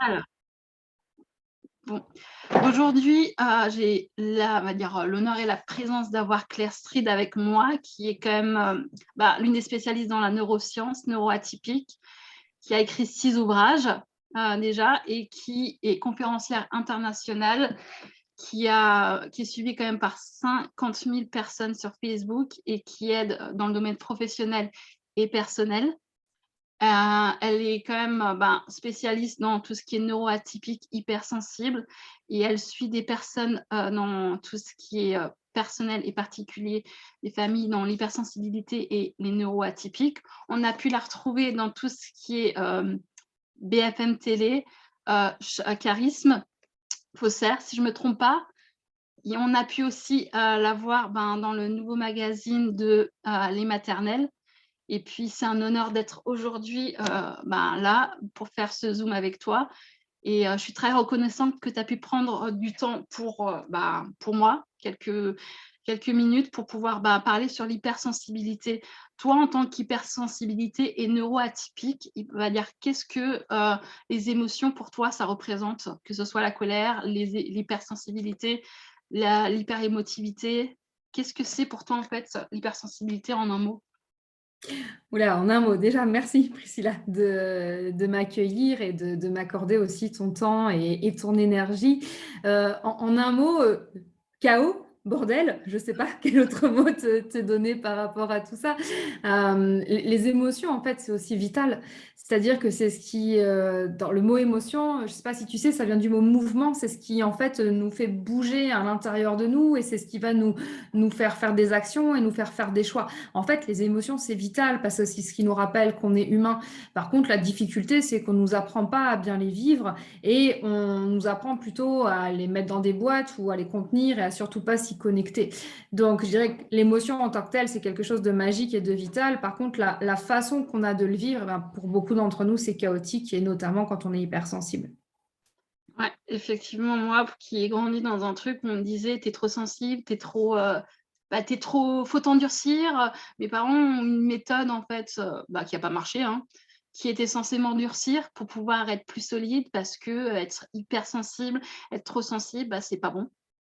Alors, bon, aujourd'hui, j'ai on va dire, l'honneur et la présence d'avoir Claire Stried avec moi, qui est quand même, l'une des spécialistes dans la neuroscience, neuroatypique, qui a écrit 6 ouvrages, déjà et qui est conférencière internationale, qui est suivie quand même par 50 000 personnes sur Facebook et qui aide, dans le domaine professionnel et personnel. Elle est quand même, spécialiste dans tout ce qui est neuroatypique, hypersensible et elle suit des personnes, dans tout ce qui est, personnel et particulier, des familles dans l'hypersensibilité et les neuroatypiques. On a pu la retrouver dans tout ce qui est, BFM Télé, Charisme, Faussaire, si je ne me trompe pas. Et on a pu aussi, la voir, dans le nouveau magazine de, Les Maternelles. Et puis, c'est un honneur d'être aujourd'hui, là, pour faire ce Zoom avec toi. Et je suis très reconnaissante que tu as pu prendre, du temps pour moi, quelques minutes pour pouvoir, parler sur l'hypersensibilité. Toi, en tant qu'hypersensibilité et neuroatypique, il va dire qu'est-ce que, les émotions pour toi, ça représente? Que ce soit la colère, l'hypersensibilité, l'hyperémotivité. Qu'est-ce que c'est pour toi, en fait, l'hypersensibilité en un mot? Oula, en un mot, déjà, merci Priscilla de m'accueillir et de m'accorder aussi ton temps et ton énergie. En un mot, chaos, bordel, je ne sais pas quel autre mot te donner par rapport à tout ça. Les émotions, en fait, c'est aussi vital. C'est-à-dire que c'est ce qui, dans le mot émotion, je ne sais pas si tu sais, ça vient du mot mouvement, c'est ce qui, en fait, nous fait bouger à l'intérieur de nous et c'est ce qui va nous faire faire des actions et nous faire des choix. En fait, les émotions, c'est vital parce que c'est ce qui nous rappelle qu'on est humain. Par contre, la difficulté, c'est qu'on ne nous apprend pas à bien les vivre et on nous apprend plutôt à les mettre dans des boîtes ou à les contenir et à surtout pas s'y connecter. Donc, je dirais que l'émotion en tant que telle, c'est quelque chose de magique et de vital. Par contre, la façon qu'on a de le vivre, pour beaucoup d'entre nous, c'est chaotique et notamment quand on est hypersensible. Ouais, effectivement, moi qui ai grandi dans un truc où on me disait: «Tu es trop sensible, tu es trop, tu trop faut t'endurcir». Mes parents ont une méthode en fait, qui a pas marché, hein, qui était censée m'endurcir pour pouvoir être plus solide parce que, être hypersensible, être trop sensible, c'est pas bon.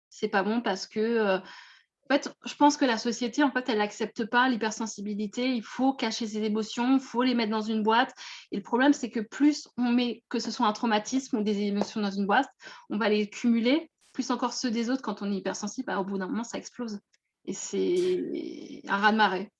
C'est pas bon parce que, en fait, je pense que la société, en fait, elle accepte pas l'hypersensibilité. Il faut cacher ses émotions, il faut les mettre dans une boîte et le problème, c'est que plus on met que ce soit un traumatisme ou des émotions dans une boîte, on va les cumuler, plus encore ceux des autres quand on est hypersensible, au bout d'un moment, ça explose et c'est un raz-de-marée.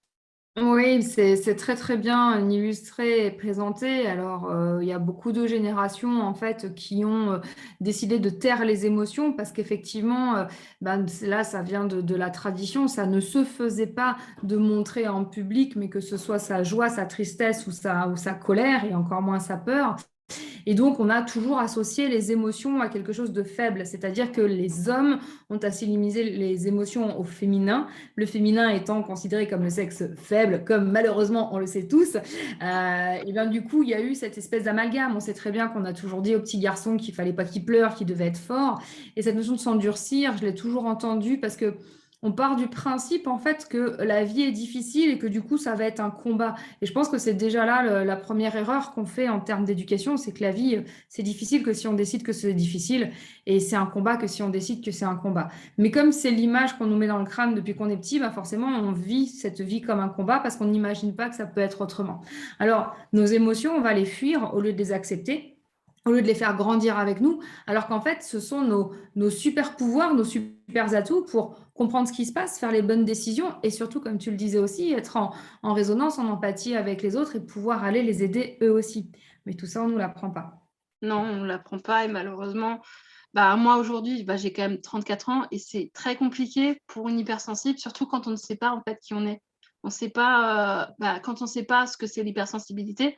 Oui, c'est très, très bien illustré et présenté. Alors, il y a beaucoup de générations, en fait, qui ont, décidé de taire les émotions parce qu'effectivement, là, ça vient de la tradition. Ça ne se faisait pas de montrer en public, mais que ce soit sa joie, sa tristesse ou sa colère et encore moins sa peur. Et donc, on a toujours associé les émotions à quelque chose de faible, c'est-à-dire que les hommes ont assimilé les émotions au féminin, le féminin étant considéré comme le sexe faible, comme malheureusement on le sait tous. Et bien du coup, il y a eu cette espèce d'amalgame. On sait très bien qu'on a toujours dit aux petits garçons qu'il fallait pas qu'ils pleurent, qu'ils devaient être forts. Et cette notion de s'endurcir, je l'ai toujours entendue parce que on part du principe en fait que la vie est difficile et que du coup ça va être un combat. Et je pense que c'est déjà là la première erreur qu'on fait en termes d'éducation, c'est que la vie, c'est difficile que si on décide que c'est difficile, et c'est un combat que si on décide que c'est un combat. Mais comme c'est l'image qu'on nous met dans le crâne depuis qu'on est petit, forcément on vit cette vie comme un combat parce qu'on n'imagine pas que ça peut être autrement. Alors, nos émotions, on va les fuir au lieu de les accepter, au lieu de les faire grandir avec nous, alors qu'en fait, ce sont nos super pouvoirs, nos super atouts pour comprendre ce qui se passe, faire les bonnes décisions et surtout, comme tu le disais aussi, être en résonance, en empathie avec les autres et pouvoir aller les aider eux aussi. Mais tout ça, on ne nous l'apprend pas. Non, on ne l'apprend pas et malheureusement, moi aujourd'hui, j'ai quand même 34 ans et c'est très compliqué pour une hypersensible, surtout quand on ne sait pas en fait qui on est. On sait pas, quand on ne sait pas ce que c'est l'hypersensibilité,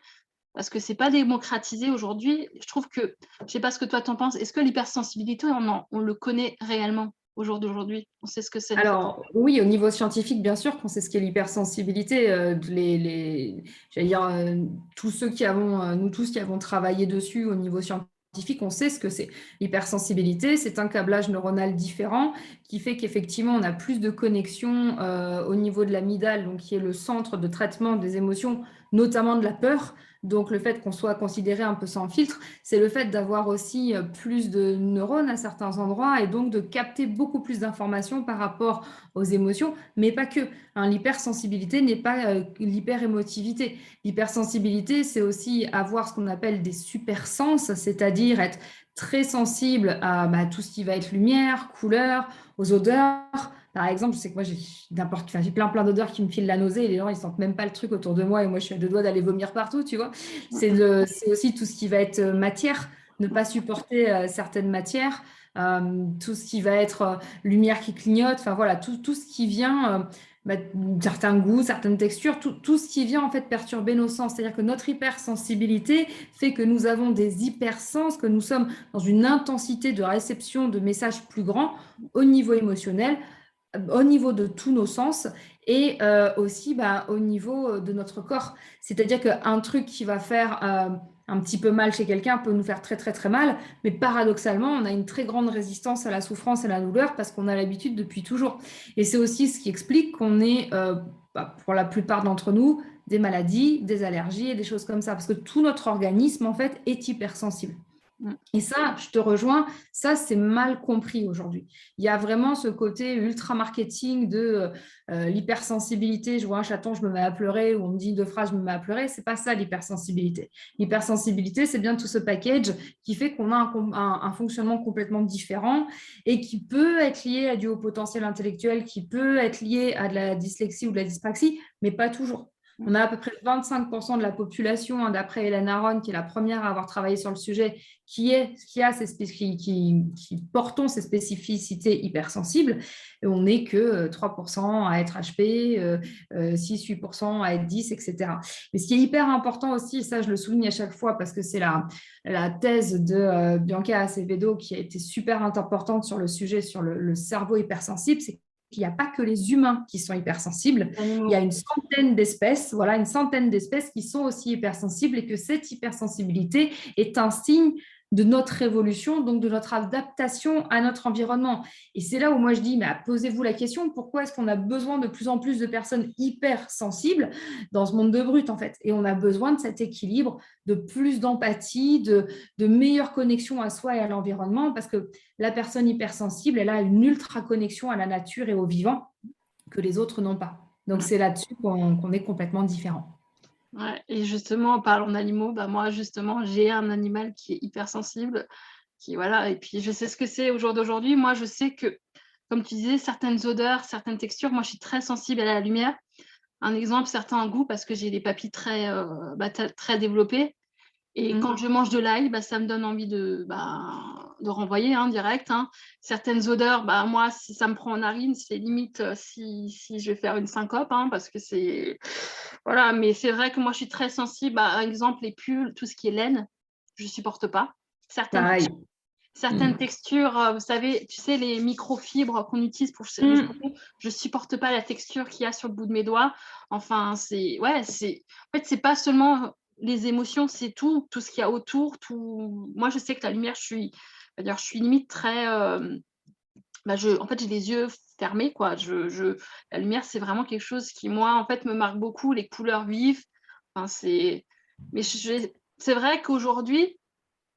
parce que c'est pas démocratisé aujourd'hui. Je trouve que, je sais pas ce que toi t'en penses, est-ce que l'hypersensibilité, on le connaît réellement au jour d'aujourd'hui? On sait ce que c'est en fait? Alors, oui, au niveau scientifique, bien sûr, qu'on sait ce qu'est l'hypersensibilité. J'allais dire, tous ceux qui avons, nous tous qui avons travaillé dessus au niveau scientifique, on sait ce que c'est. L'hypersensibilité, c'est un câblage neuronal différent qui fait qu'effectivement, on a plus de connexions au niveau de l'amygdale, donc qui est le centre de traitement des émotions notamment de la peur. Donc, le fait qu'on soit considéré un peu sans filtre, c'est le fait d'avoir aussi plus de neurones à certains endroits et donc de capter beaucoup plus d'informations par rapport aux émotions, mais pas que. Hein, l'hypersensibilité n'est pas l'hyperémotivité. L'hypersensibilité, c'est aussi avoir ce qu'on appelle des supersens, c'est-à-dire être très sensible à tout ce qui va être lumière, couleur, aux odeurs. Par exemple, je sais que moi, j'ai plein d'odeurs qui me filent la nausée et les gens, ils sentent même pas le truc autour de moi et moi, je suis à deux doigts d'aller vomir partout, tu vois. C'est aussi tout ce qui va être matière, ne pas supporter certaines matières, tout ce qui va être lumière qui clignote, enfin voilà, tout ce qui vient, certains goûts, certaines textures, tout ce qui vient en fait perturber nos sens. C'est-à-dire que notre hypersensibilité fait que nous avons des hypersens, que nous sommes dans une intensité de réception de messages plus grands au niveau émotionnel, au niveau de tous nos sens et aussi au niveau de notre corps. C'est-à-dire qu'un truc qui va faire un petit peu mal chez quelqu'un peut nous faire très très très mal, mais paradoxalement, on a une très grande résistance à la souffrance et à la douleur parce qu'on a l'habitude depuis toujours. Et c'est aussi ce qui explique qu'on est, pour la plupart d'entre nous, des maladies, des allergies et des choses comme ça, parce que tout notre organisme, en fait, est hypersensible. Et ça, je te rejoins, ça, c'est mal compris aujourd'hui. Il y a vraiment ce côté ultra marketing de l'hypersensibilité. Je vois un chaton, je me mets à pleurer, ou on me dit deux phrases, je me mets à pleurer. C'est pas ça l'hypersensibilité. L'hypersensibilité, c'est bien tout ce package qui fait qu'on a un fonctionnement complètement différent et qui peut être lié à du haut potentiel intellectuel, qui peut être lié à de la dyslexie ou de la dyspraxie, mais pas toujours. On a à peu près 25% de la population, hein, d'après Hélène Aron, qui est la première à avoir travaillé sur le sujet, qui portons ces spécificités hypersensibles. Et on n'est que 3% à être HP, 6-8% à être 10, etc. Mais ce qui est hyper important aussi, et ça je le souligne à chaque fois parce que c'est la thèse de Bianca Acevedo qui a été super importante sur le sujet, sur le cerveau hypersensible, c'est qu'il n'y a pas que les humains qui sont hypersensibles. Il y a une centaine d'espèces, voilà, une centaine d'espèces qui sont aussi hypersensibles et que cette hypersensibilité est un signe de notre évolution, donc de notre adaptation à notre environnement. Et c'est là où moi je dis, mais posez-vous la question, pourquoi est-ce qu'on a besoin de plus en plus de personnes hypersensibles dans ce monde de brut, en fait? Et on a besoin de cet équilibre, de plus d'empathie, de meilleure connexion à soi et à l'environnement, parce que la personne hypersensible, elle a une ultra connexion à la nature et au vivant que les autres n'ont pas. Donc c'est là-dessus qu'on est complètement différent. Ouais, et justement, en parlant d'animaux, moi, justement, j'ai un animal qui est hypersensible, voilà, et puis je sais ce que c'est au jour d'aujourd'hui. Moi, je sais que, comme tu disais, certaines odeurs, certaines textures, moi, je suis très sensible à la lumière. Un exemple, certains goûts, parce que j'ai les papilles très développées. Et quand je mange de l'ail, ça me donne envie de renvoyer direct. Certaines odeurs, moi, si ça me prend en narine, c'est limite si je vais faire une syncope, parce que c'est... Voilà, mais c'est vrai que moi, je suis très sensible. Par exemple, les pulls, tout ce qui est laine, je ne supporte pas. Certaines textures, vous savez, tu sais, les microfibres qu'on utilise pour le cheveu, je ne supporte pas la texture qu'il y a sur le bout de mes doigts. Enfin, en fait, c'est pas seulement les émotions, c'est tout ce qu'il y a autour. Moi, je sais que la lumière, je suis limite très... en fait, j'ai les yeux fermés, quoi. La lumière, c'est vraiment quelque chose qui, moi, en fait, me marque beaucoup. Les couleurs vives. Enfin, mais c'est vrai qu'aujourd'hui,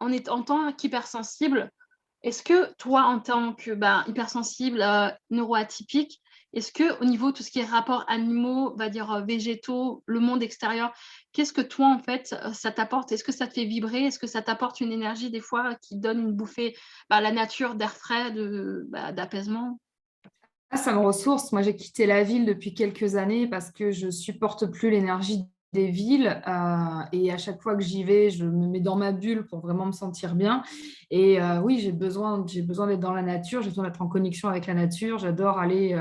en tant qu'hypersensible, est-ce que toi, en tant que hypersensible, neuroatypique, est-ce que au niveau de tout ce qui est rapport animaux, on va dire végétaux, le monde extérieur, qu'est-ce que toi, en fait, ça t'apporte? Est-ce que ça te fait vibrer? Est-ce que ça t'apporte une énergie des fois qui donne une bouffée, la nature, d'air frais, d'apaisement? Ça me ressource. Moi, j'ai quitté la ville depuis quelques années parce que je supporte plus l'énergie des villes. Et à chaque fois que j'y vais, je me mets dans ma bulle pour vraiment me sentir bien. Et oui, j'ai besoin d'être dans la nature. J'ai besoin d'être en connexion avec la nature. J'adore aller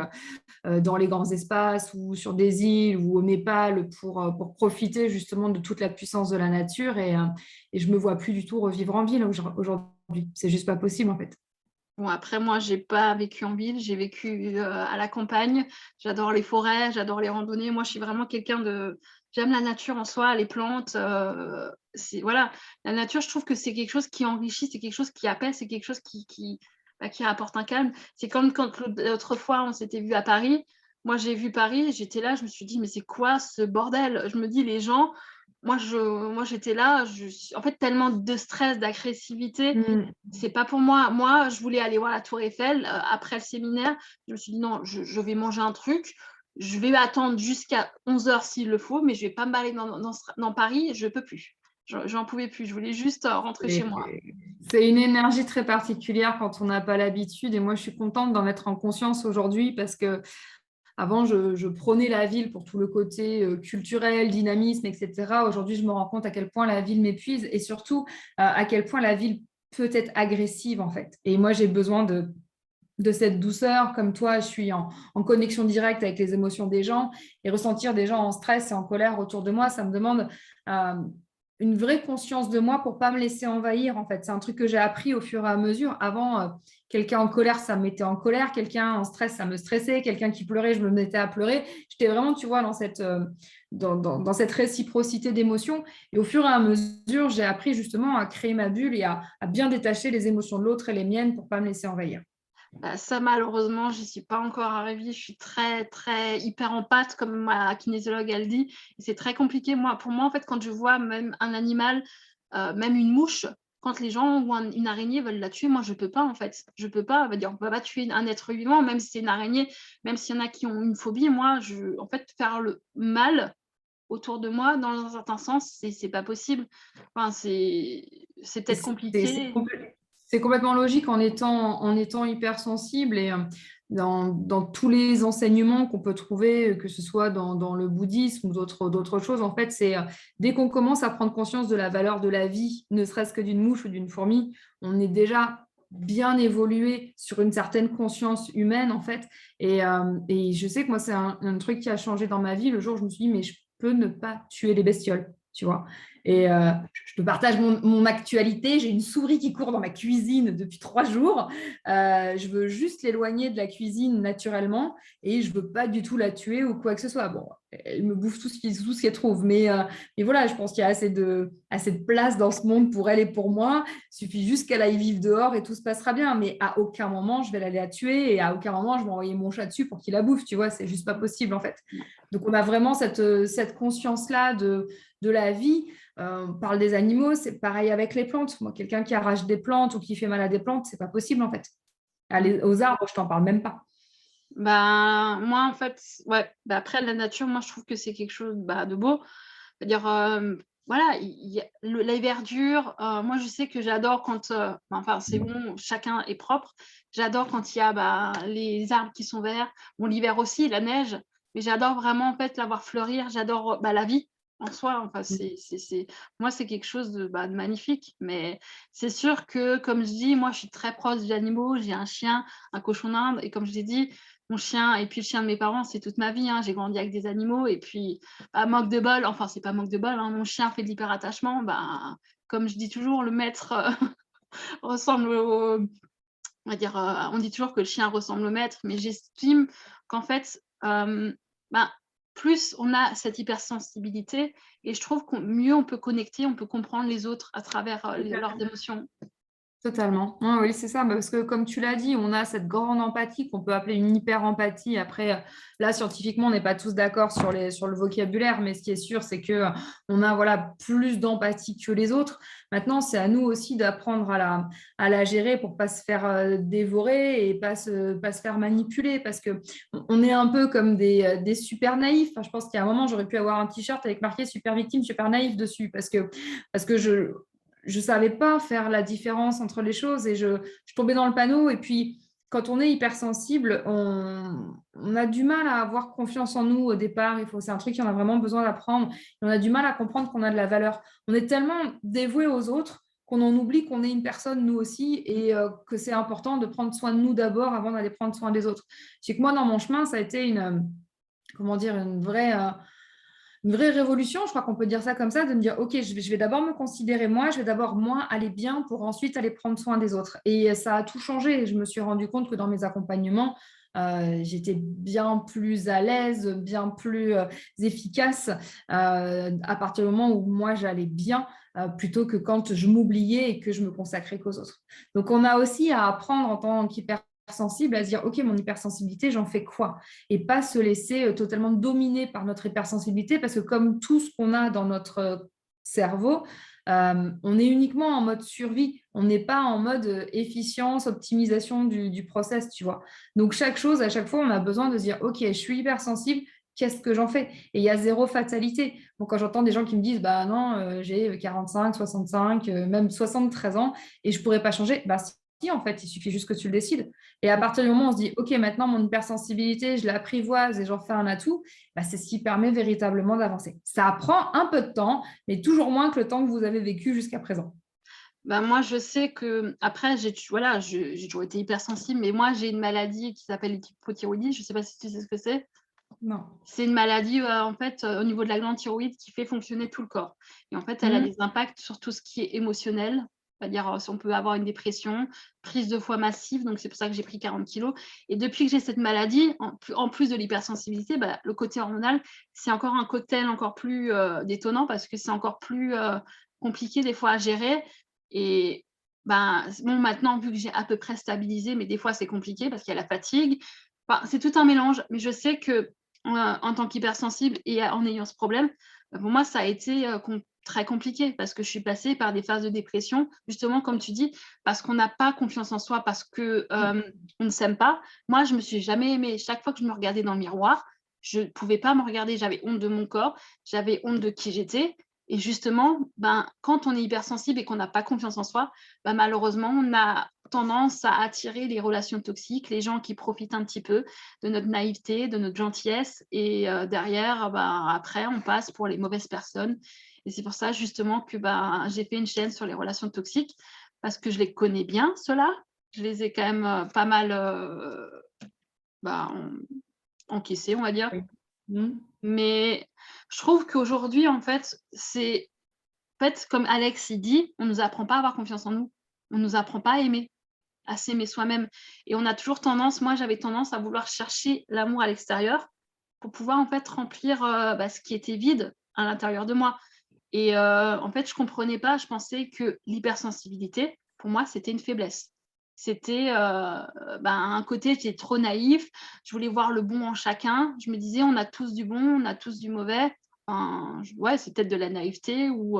dans les grands espaces ou sur des îles ou au Népal pour profiter justement de toute la puissance de la nature. Et je me vois plus du tout revivre en ville aujourd'hui. C'est juste pas possible, en fait. Bon, après, moi, j'ai pas vécu en ville, j'ai vécu à la campagne. J'adore les forêts, j'adore les randonnées. Moi, je suis vraiment quelqu'un de... J'aime la nature en soi, les plantes. Voilà. La nature, je trouve que c'est quelque chose qui enrichit, c'est quelque chose qui apaise, c'est quelque chose qui apporte un calme. C'est comme quand l'autre fois, on s'était vu à Paris. moi, j'ai vu Paris, j'étais là, je me suis dit: «Mais c'est quoi ce bordel?» Je me dis: «Les gens», moi, j'étais là, en fait, tellement de stress, d'agressivité, Mmh. c'est pas pour moi. Moi, je voulais aller voir la tour Eiffel, après le séminaire. Je me suis dit: «Non, je vais manger un truc, je vais attendre jusqu'à 11 heures s'il le faut, mais je vais pas me balader dans Paris, je peux plus». J'en pouvais plus, je voulais juste, rentrer chez Et moi. c'est une énergie très particulière quand on n'a pas l'habitude. Et moi, je suis contente d'en être en conscience aujourd'hui parce que avant, je prônais la ville pour tout le côté culturel, dynamisme, etc. Aujourd'hui, je me rends compte à quel point la ville m'épuise et surtout à quel point la ville peut être agressive en fait. Et moi, j'ai besoin de cette douceur. Comme toi, je suis en connexion directe avec les émotions des gens et ressentir des gens en stress et en colère autour de moi, ça me demande euh, une vraie conscience de moi pour pas me laisser envahir. En fait, c'est un truc que j'ai appris au fur et à mesure. Avant, quelqu'un en colère, ça me mettait en colère. Quelqu'un en stress, ça me stressait. Quelqu'un qui pleurait, je me mettais à pleurer. J'étais vraiment, tu vois, dans cette réciprocité d'émotions. Et au fur et à mesure, j'ai appris justement à créer ma bulle et à bien détacher les émotions de l'autre et les miennes pour pas me laisser envahir. Bah, ça, malheureusement, j'y suis pas encore arrivée. Je suis très, très hyper empathe, comme ma kinésiologue, elle dit, et c'est très compliqué. Pour moi, en fait, quand je vois même un animal, même une mouche, quand les gens ou une araignée veulent la tuer, moi, je peux pas, en fait. Je peux pas. On va dire, on peut pas tuer un être vivant, même si c'est une araignée, même s'il y en a qui ont une phobie. Moi, en fait, faire le mal autour de moi, dans un certain sens, c'est pas possible. Enfin, c'est Et peut-être compliqué. c'est complètement logique en étant hypersensible et dans tous les enseignements qu'on peut trouver, que ce soit dans le bouddhisme ou d'autres choses, en fait, c'est dès qu'on commence à prendre conscience de la valeur de la vie, ne serait-ce que d'une mouche ou d'une fourmi, on est déjà bien évolué sur une certaine conscience humaine, en fait. Et je sais que moi, c'est un truc qui a changé dans ma vie le jour où je me suis dit, mais je peux ne pas tuer les bestioles, tu vois. Et je te partage mon actualité. J'ai une souris qui court dans ma cuisine depuis 3 jours. Je veux juste l'éloigner de la cuisine naturellement et je veux pas du tout la tuer ou quoi que ce soit. Bon, elle me bouffe tout ce qu'elle trouve. Mais voilà, je pense qu'il y a assez de place dans ce monde pour elle et pour moi. Il suffit juste qu'elle aille vivre dehors et tout se passera bien. Mais à aucun moment, je vais l'aller la tuer et à aucun moment, je vais envoyer mon chat dessus pour qu'il la bouffe. Tu vois, c'est juste pas possible en fait. Donc, on a vraiment cette conscience-là de la vie. On parle des animaux, c'est pareil avec les plantes. Moi, quelqu'un qui arrache des plantes ou qui fait mal à des plantes, c'est pas possible en fait. Aux arbres, je t'en parle même pas. Ben, moi, en fait, ouais, bah, après la nature, moi, je trouve que c'est quelque chose, bah, de beau. C'est-à-dire, voilà, il y a la verdure, moi, je sais que j'adore quand, enfin, c'est bon, chacun est propre. J'adore quand il y a, bah, les arbres qui sont verts. Bon, l'hiver aussi, la neige, mais j'adore vraiment, en fait, la voir fleurir. J'adore, bah, la vie en soi. Enfin, c'est moi, c'est quelque chose de magnifique. Mais c'est sûr que, comme je dis, moi, je suis très proche des animaux. J'ai un chien, un cochon d'Inde, et comme je l'ai dit, mon chien et puis le chien de mes parents, c'est toute ma vie, hein. J'ai grandi avec des animaux et puis, bah, manque de bol, enfin, c'est pas manque de bol, hein, mon chien fait de l'hyperattachement. Bah, comme je dis toujours, le maître, ressemble au on va dire, on dit toujours que le chien ressemble au maître, mais j'estime qu'en fait, bah, plus on a cette hypersensibilité, et je trouve qu'on mieux on peut connecter, on peut comprendre les autres à travers, leurs émotions. Totalement. Ouais, oui, c'est ça. Parce que comme tu l'as dit, on a cette grande empathie qu'on peut appeler une hyper-empathie. Après, là, scientifiquement, on n'est pas tous d'accord sur le vocabulaire, mais ce qui est sûr, c'est que on a voilà, plus d'empathie que les autres. Maintenant, c'est à nous aussi d'apprendre à la gérer pour pas se faire dévorer et pas se faire manipuler. Parce que on est un peu comme des super naïfs. Enfin, je pense qu'il y a un moment, j'aurais pu avoir un t-shirt avec marqué super victime, super naïf dessus. Parce que je savais pas faire la différence entre les choses et je tombais dans le panneau. Et puis, quand on est hypersensible, on a du mal à avoir confiance en nous au départ. C'est un truc qu'on a vraiment besoin d'apprendre. On a du mal à comprendre qu'on a de la valeur. On est tellement dévoué aux autres qu'on en oublie qu'on est une personne, nous aussi, et que c'est important de prendre soin de nous d'abord avant d'aller prendre soin des autres. C'est que moi, dans mon chemin, ça a été comment dire, une vraie révolution, je crois qu'on peut dire ça comme ça, de me dire, OK, je vais d'abord me considérer moi, je vais d'abord moi aller bien pour ensuite aller prendre soin des autres. Et ça a tout changé. Je me suis rendu compte que dans mes accompagnements, j'étais bien plus à l'aise, bien plus efficace à partir du moment où moi j'allais bien, plutôt que quand je m'oubliais et que je me consacrais qu'aux autres. Donc on a aussi à apprendre en tant qu'hyper hypersensible à se dire, OK, mon hypersensibilité, j'en fais quoi? Et pas se laisser totalement dominer par notre hypersensibilité, parce que comme tout ce qu'on a dans notre cerveau, on est uniquement en mode survie. On n'est pas en mode efficience, optimisation du process, tu vois. Donc, chaque chose, à chaque fois, on a besoin de se dire, OK, je suis hypersensible, qu'est-ce que j'en fais? Et il y a zéro fatalité. Donc, quand j'entends des gens qui me disent, bah non, j'ai 45, 65, même 73 ans et je ne pourrais pas changer, bah si, en fait, il suffit juste que tu le décides. Et à partir du moment où on se dit, OK, maintenant, mon hypersensibilité, je l'apprivoise et j'en fais un atout, bah, c'est ce qui permet véritablement d'avancer. Ça prend un peu de temps, mais toujours moins que le temps que vous avez vécu jusqu'à présent. Bah, moi, je sais que après voilà, j'ai toujours été hypersensible, mais moi, j'ai une maladie qui s'appelle l'hypothyroïdie. Je ne sais pas si tu sais ce que c'est? Non. C'est une maladie, en fait, au niveau de la glande thyroïde qui fait fonctionner tout le corps et en fait, elle a Mmh. des impacts sur tout ce qui est émotionnel. C'est-à-dire, si on peut avoir une dépression, prise de foie massive, donc c'est pour ça que j'ai pris 40 kilos et depuis que j'ai cette maladie, en plus de l'hypersensibilité, bah, le côté hormonal, c'est encore un cocktail encore plus, détonnant parce que c'est encore plus, compliqué des fois à gérer et ben, bon, maintenant, vu que j'ai à peu près stabilisé, mais des fois, c'est compliqué parce qu'il y a la fatigue. Enfin, c'est tout un mélange, mais je sais que en tant qu'hypersensible et en ayant ce problème, pour moi, ça a été, très compliqué parce que je suis passée par des phases de dépression, justement comme tu dis, parce qu'on n'a pas confiance en soi, parce que, on ne s'aime pas. Moi, je me suis jamais aimée. Chaque fois que je me regardais dans le miroir, je ne pouvais pas me regarder. J'avais honte de mon corps, j'avais honte de qui j'étais et justement, ben, quand on est hypersensible et qu'on n'a pas confiance en soi, bah, malheureusement, on a tendance à attirer les relations toxiques, les gens qui profitent un petit peu de notre naïveté, de notre gentillesse et derrière, bah, après, on passe pour les mauvaises personnes et c'est pour ça justement que, bah, j'ai fait une chaîne sur les relations toxiques parce que je les connais bien ceux-là. Je les ai quand même, pas mal, bah, encaissés, on va dire. Oui. Mmh. Mais je trouve qu'aujourd'hui, en fait, comme Alex il dit, on nous apprend pas à avoir confiance en nous. On nous apprend pas à s'aimer soi-même et on a toujours tendance moi, j'avais tendance à vouloir chercher l'amour à l'extérieur pour pouvoir, en fait, remplir, bah, ce qui était vide à l'intérieur de moi et en fait, je comprenais pas. Je pensais que l'hypersensibilité, pour moi, c'était une faiblesse. C'était, ben, un côté, j'étais trop naïf, je voulais voir le bon en chacun. Je me disais: «On a tous du bon, on a tous du mauvais». Enfin, ouais, c'est peut-être de la naïveté ou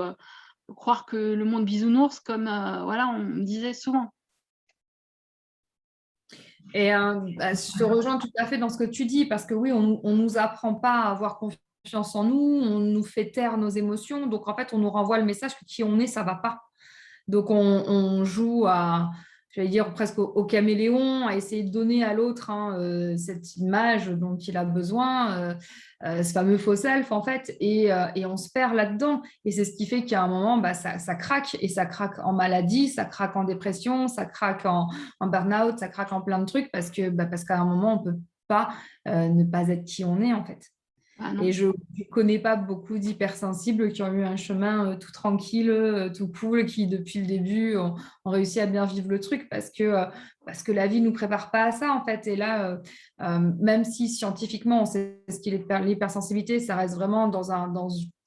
croire que le monde bisounours comme, voilà, on me disait souvent. Et bah, je te rejoins tout à fait dans ce que tu dis, parce que oui, on ne nous apprend pas à avoir confiance en nous, on nous fait taire nos émotions, donc en fait, on nous renvoie le message que qui on est, ça ne va pas. Donc, on joue à, j'allais dire, presque au caméléon, à essayer de donner à l'autre cette image dont il a besoin, ce fameux faux self, en fait, et on se perd là-dedans. Et c'est ce qui fait qu'à un moment, bah, ça craque, et ça craque en maladie, ça craque en dépression, ça craque en burn-out, ça craque en plein de trucs, parce qu'à un moment, on ne peut pas ne pas être qui on est, en fait. Ah Et non. je ne connais pas beaucoup d'hypersensibles qui ont eu un chemin tout tranquille, tout cool, qui depuis le début ont réussi à bien vivre le truc, parce que la vie ne nous prépare pas à ça, en fait. Et là, même si scientifiquement on sait ce qu'est l'hypersensibilité, ça reste vraiment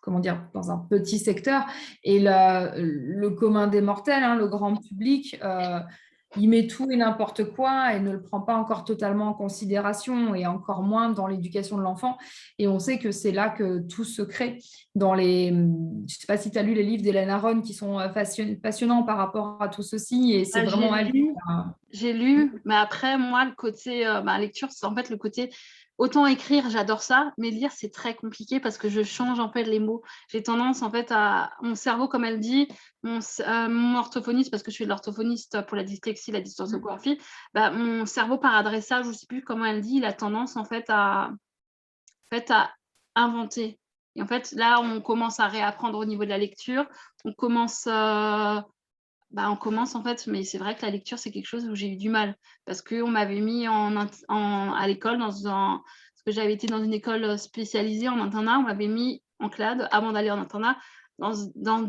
comment dire, dans un petit secteur. Et le commun des mortels, le grand public, il met tout et n'importe quoi et ne le prend pas encore totalement en considération, et encore moins dans l'éducation de l'enfant. Et on sait que c'est là que tout se crée. Je ne sais pas si tu as lu les livres d'Hélène Aron qui sont passionnants par rapport à tout ceci, et c'est Bah, vraiment elle. j'ai lu, mais après moi le côté, bah, lecture, c'est en fait le côté autant écrire, j'adore ça, mais lire, c'est très compliqué parce que je change en fait les mots. J'ai tendance en fait à mon cerveau, comme elle dit, mon orthophoniste, parce que je suis de l'orthophoniste pour la dyslexie, la dysorthographie, bah, mon cerveau par adressage, je sais plus comment elle dit, il a tendance en fait à inventer et en fait là, on commence à réapprendre au niveau de la lecture. On commence, on commence en fait, mais c'est vrai que la lecture, c'est quelque chose où j'ai eu du mal parce qu'on m'avait mis à l'école parce que j'avais été dans une école spécialisée en internat, on m'avait mis en CLAD avant d'aller en internat dans on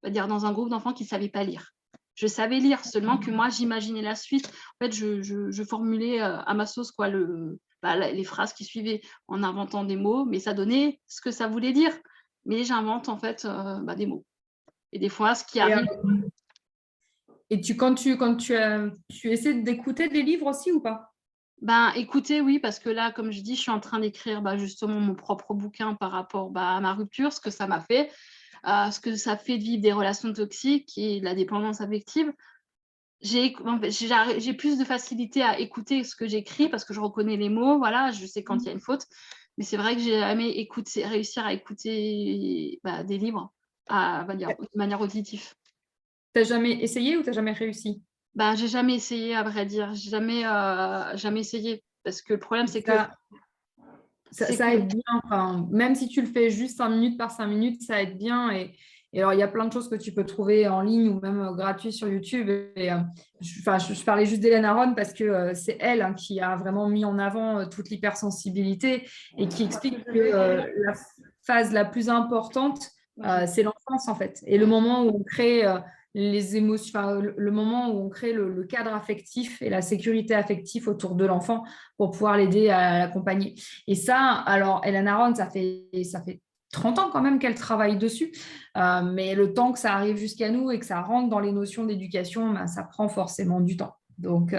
va dire dans un groupe d'enfants qui ne savaient pas lire. Je savais lire, seulement que moi, j'imaginais la suite. En fait, je formulais à ma sauce quoi, les phrases qui suivaient en inventant des mots, mais ça donnait ce que ça voulait dire. Mais j'invente en fait des mots. Et des fois, ce qui Et, arrive, Et tu essaies d'écouter des livres aussi ou pas? Ben, écoutez, oui, parce que là, comme je dis, je suis en train d'écrire justement mon propre bouquin par rapport à ma rupture, ce que ça m'a fait, ce que ça fait de vivre des relations toxiques et de la dépendance affective. En fait, j'ai plus de facilité à écouter ce que j'écris parce que je reconnais les mots, voilà, je sais quand il y a une faute. Mais c'est vrai que j'ai jamais réussi à écouter des livres on va dire, de manière auditive. T'as jamais essayé ou t'as jamais réussi? J'ai jamais essayé, à vrai dire. J'ai jamais essayé. Parce que le problème, Ça, ça, c'est ça que aide bien, enfin, même si tu le fais juste 5 minutes par 5 minutes, ça aide bien. Et alors, il y a plein de choses que tu peux trouver en ligne ou même gratuit sur YouTube. Je parlais juste d'Hélène Aron parce que c'est elle, hein, qui a vraiment mis en avant toute l'hypersensibilité et qui explique que la phase la plus importante, c'est l'enfance en fait. Et le moment où on crée les émotions, enfin, le moment où on crée le cadre affectif et la sécurité affective autour de l'enfant pour pouvoir l'aider à l'accompagner. Et ça, alors, Hélène Aron, ça fait 30 ans quand même qu'elle travaille dessus. Mais le temps que ça arrive jusqu'à nous et que ça rentre dans les notions d'éducation, ben, ça prend forcément du temps. Donc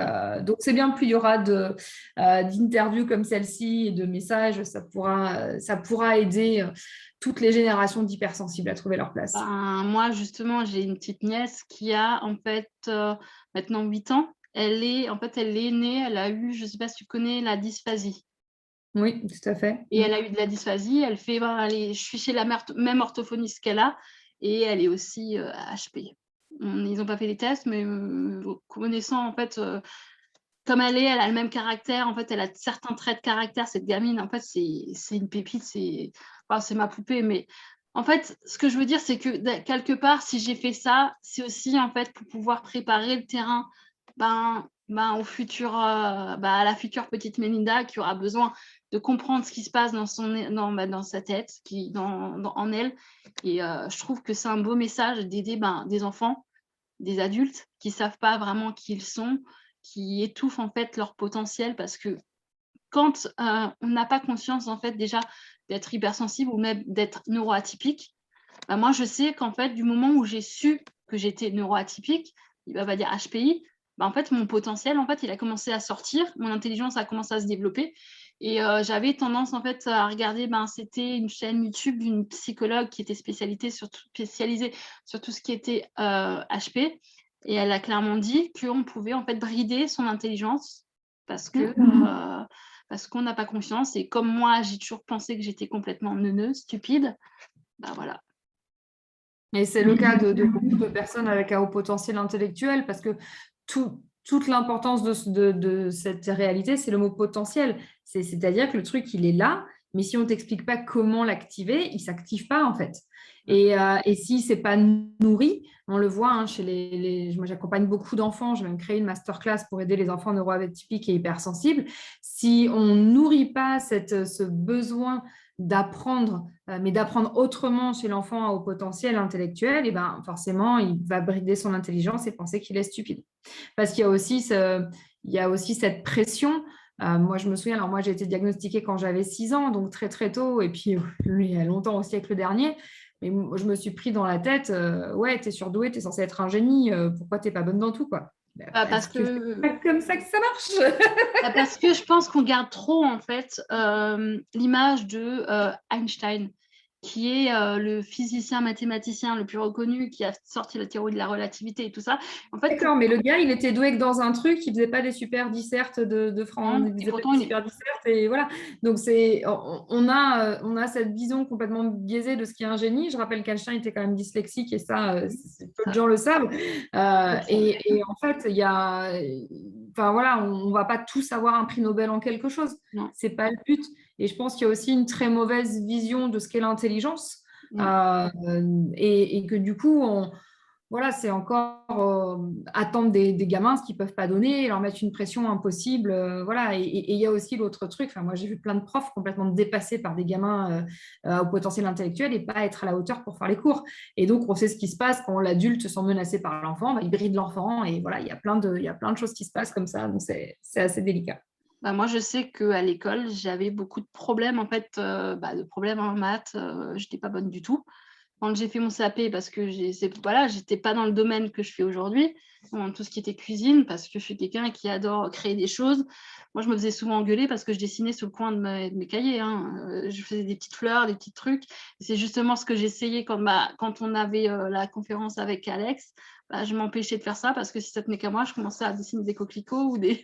c'est bien, plus il y aura d'interviews comme celle-ci et de messages, ça pourra aider toutes les générations d'hypersensibles à trouver leur place. moi, justement, j'ai une petite nièce qui a en fait maintenant 8 ans. Elle est née, elle a eu, je ne sais pas si tu connais, la dysphasie. Oui, tout à fait. Et elle a eu de la dysphasie. Je suis chez la même orthophoniste qu'elle a, et elle est aussi HP. Ils n'ont pas fait les tests, mais connaissant en fait, comme elle a le même caractère. En fait, elle a certains traits de caractère. Cette gamine, en fait, c'est une pépite. C'est ma poupée. Mais en fait, ce que je veux dire, c'est que quelque part, si j'ai fait ça, c'est aussi en fait pour pouvoir préparer le terrain au futur, à la future petite Mélinda qui aura besoin de comprendre ce qui se passe dans sa tête, en elle. Et je trouve que c'est un beau message d'aider des enfants, des adultes qui ne savent pas vraiment qui ils sont, qui étouffent en fait leur potentiel, parce que quand on n'a pas conscience en fait déjà d'être hypersensible ou même d'être neuroatypique, moi je sais qu'en fait du moment où j'ai su que j'étais neuroatypique, on va dire HPI, en fait mon potentiel en fait il a commencé à sortir, mon intelligence a commencé à se développer. Et j'avais tendance en fait à regarder, c'était une chaîne YouTube d'une psychologue qui était spécialisée sur tout ce qui était HP, et elle a clairement dit qu'on pouvait en fait brider son intelligence parce que parce qu'on n'a pas confiance. Et comme moi j'ai toujours pensé que j'étais complètement neuneuse, stupide, voilà. Et c'est le cas de beaucoup de personnes avec un haut potentiel intellectuel, parce que toute l'importance de cette réalité, c'est le mot potentiel. C'est-à-dire que le truc, il est là, mais si on ne t'explique pas comment l'activer, il ne s'active pas en fait. Et si ce n'est pas nourri, on le voit, hein, moi j'accompagne beaucoup d'enfants, j'ai même créé une masterclass pour aider les enfants neuroatypiques et hypersensibles. Si on ne nourrit pas ce besoin d'apprendre, mais d'apprendre autrement chez l'enfant à haut potentiel intellectuel, et ben forcément, il va brider son intelligence et penser qu'il est stupide. Parce qu'il y a aussi cette pression. Moi, je me souviens, alors moi, j'ai été diagnostiquée quand j'avais 6 ans, donc très, très tôt, et puis lui, il y a longtemps, au siècle dernier. Mais je me suis pris dans la tête, ouais, t'es surdouée, t'es censée être un génie, pourquoi t'es pas bonne dans tout, quoi? Parce Parce que c'est pas que comme ça que ça marche. Parce que je pense qu'on garde trop en fait l'image de Einstein, qui est le physicien mathématicien le plus reconnu, qui a sorti la théorie de la relativité et tout ça. En fait, D'accord, mais le gars, il était doué que dans un truc, il faisait pas des super dissertes de France, il et faisait pas pourtant des il est. super dissertes et voilà. Donc on a cette vision complètement biaisée de ce qui est un génie. Je rappelle qu'Einstein était quand même dyslexique et ça, peu de gens le savent. Et en fait, enfin voilà, on va pas tous avoir un prix Nobel en quelque chose. Non. C'est pas le but. Et je pense qu'il y a aussi une très mauvaise vision de ce qu'est l'intelligence. Euh, et que du coup, voilà, c'est encore attendre des gamins ce qu'ils ne peuvent pas donner, leur mettre une pression impossible. Voilà. Et il y a aussi l'autre truc. Enfin, moi, j'ai vu plein de profs complètement dépassés par des gamins au potentiel intellectuel et pas être à la hauteur pour faire les cours. Et donc, on sait ce qui se passe quand l'adulte se sent menacé par l'enfant. Il bride l'enfant. Et voilà, il y a plein de choses qui se passent comme ça. Donc, c'est assez délicat. Moi, je sais qu'à l'école, j'avais beaucoup de problèmes en fait, de problèmes en maths. Je n'étais pas bonne du tout. quand j'ai fait mon CAP, parce que voilà, j'étais pas dans le domaine que je fais aujourd'hui, dans tout ce qui était cuisine, parce que je suis quelqu'un qui adore créer des choses. Moi, je me faisais souvent engueuler parce que je dessinais sous le coin de mes cahiers, hein. Je faisais des petites fleurs, des petits trucs. Et c'est justement ce que j'essayais quand on avait la conférence avec Alex. Bah, je m'empêchais de faire ça parce que si ça tenait qu'à moi, je commençais à dessiner des coquelicots ou des…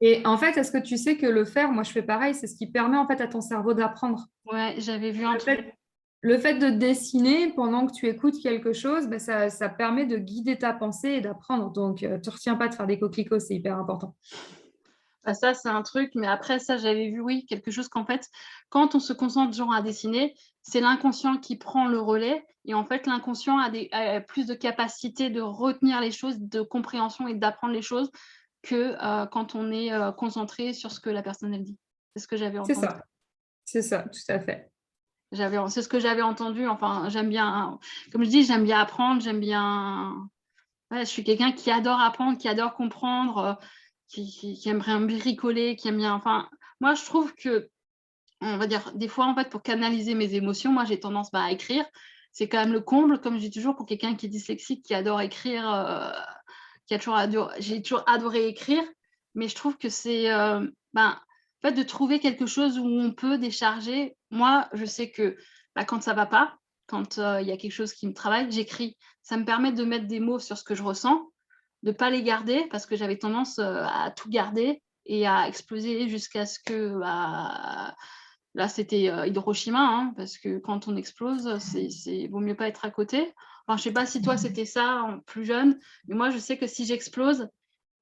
Et en fait, est-ce que tu sais que le faire, moi je fais pareil, c'est ce qui permet en fait à ton cerveau d'apprendre. Ouais, j'avais vu un Le truc. fait, le fait de dessiner pendant que tu écoutes quelque chose, ben, ça permet de guider ta pensée et d'apprendre. Donc, ne te retiens pas de faire des coquelicots, c'est hyper important. Bah, ça, c'est un truc, mais après ça, j'avais vu, oui, quelque chose qu'en fait, quand on se concentre genre à dessiner, c'est l'inconscient qui prend le relais et en fait, l'inconscient a plus de capacité de retenir les choses, de compréhension et d'apprendre les choses que, quand on est, concentré sur ce que la personne, elle dit. C'est ce que j'avais C'est entendu. ça, c'est ça, tout à fait. C'est ce que j'avais entendu, enfin, j'aime bien, comme je dis, j'aime bien apprendre, j'aime bien… Ouais, je suis quelqu'un qui adore apprendre, qui adore comprendre, qui aime bien bricoler, qui aime bien… Enfin, moi, je trouve que, on va dire, des fois, en fait, pour canaliser mes émotions, moi, j'ai tendance, bah, à écrire. C'est quand même le comble, comme je dis toujours, pour quelqu'un qui est dyslexique, qui adore écrire, j'ai toujours adoré écrire, mais je trouve que c'est, ben, en fait, de trouver quelque chose où on peut décharger. Moi, je sais que, bah, quand ça va pas, quand, il y a quelque chose qui me travaille, j'écris. Ça me permet de mettre des mots sur ce que je ressens, de pas les garder parce que j'avais tendance, à tout garder et à exploser jusqu'à ce que, bah, là, c'était, Hiroshima, hein, parce que quand on explose, c'est vaut mieux pas être à côté. Enfin, je sais pas si toi, c'était ça en plus jeune, mais moi, je sais que si j'explose,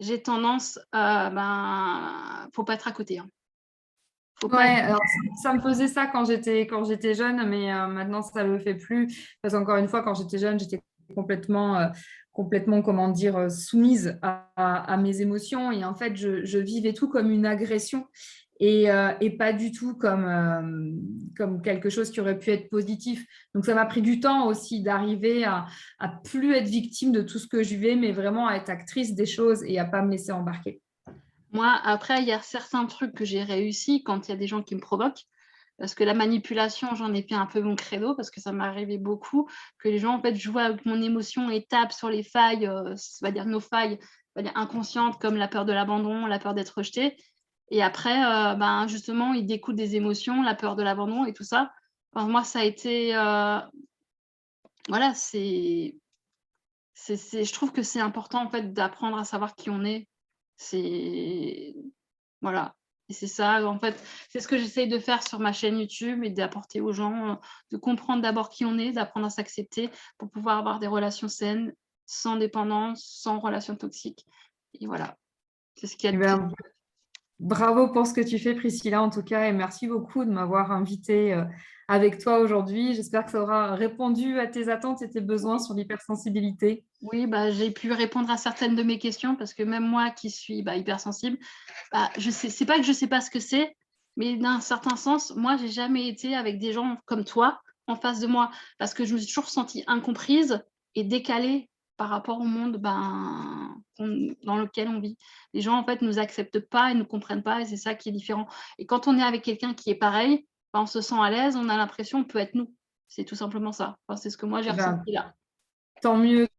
j'ai tendance, faut pas être à côté, hein. Faut Ouais, pas être… alors ça me faisait ça quand j'étais jeune, mais maintenant ça le fait plus. Parce qu'encore une fois, quand j'étais jeune, j'étais complètement, comment dire, soumise à mes émotions. Et en fait, je vivais tout comme une agression et pas du tout comme quelque chose qui aurait pu être positif. Donc ça m'a pris du temps aussi d'arriver à plus être victime de tout ce que je vivais, mais vraiment à être actrice des choses et à pas me laisser embarquer. Moi, après, il y a certains trucs que j'ai réussi quand il y a des gens qui me provoquent. Parce que la manipulation, j'en ai fait un peu mon credo, parce que ça m'est arrivé beaucoup, que les gens, en fait, jouent avec mon émotion et tapent sur les failles, on va dire nos failles, on va dire inconscientes, comme la peur de l'abandon, la peur d'être rejeté. Et après, ben, justement, ils découlent des émotions, la peur de l'abandon et tout ça. Enfin, moi, ça a été, voilà, je trouve que c'est important, en fait, d'apprendre à savoir qui on est. C'est… Voilà, et c'est ça, en fait, c'est ce que j'essaye de faire sur ma chaîne YouTube et d'apporter aux gens, de comprendre d'abord qui on est, d'apprendre à s'accepter pour pouvoir avoir des relations saines, sans dépendance, sans relations toxiques et voilà, c'est ce qu'il y a Eh de plus… ben, bravo pour ce que tu fais, Priscilla, en tout cas, et merci beaucoup de m'avoir invitée avec toi aujourd'hui. J'espère que ça aura répondu à tes attentes et tes besoins Oui, sur l'hypersensibilité. oui, bah, j'ai pu répondre à certaines de mes questions parce que même moi qui suis, bah, hypersensible, bah, je sais, c'est pas que je sais pas ce que c'est, mais d'un certain sens, moi, j'ai jamais été avec des gens comme toi en face de moi parce que je me suis toujours sentie incomprise et décalée par rapport au monde, ben, dans lequel on vit. Les gens, en fait, nous acceptent pas et nous comprennent pas et c'est ça qui est différent. Et quand on est avec quelqu'un qui est pareil, ben, on se sent à l'aise, on a l'impression qu'on peut être nous. C'est tout simplement ça. Enfin, c'est ce que moi j'ai Eh ben, ressenti là. tant mieux.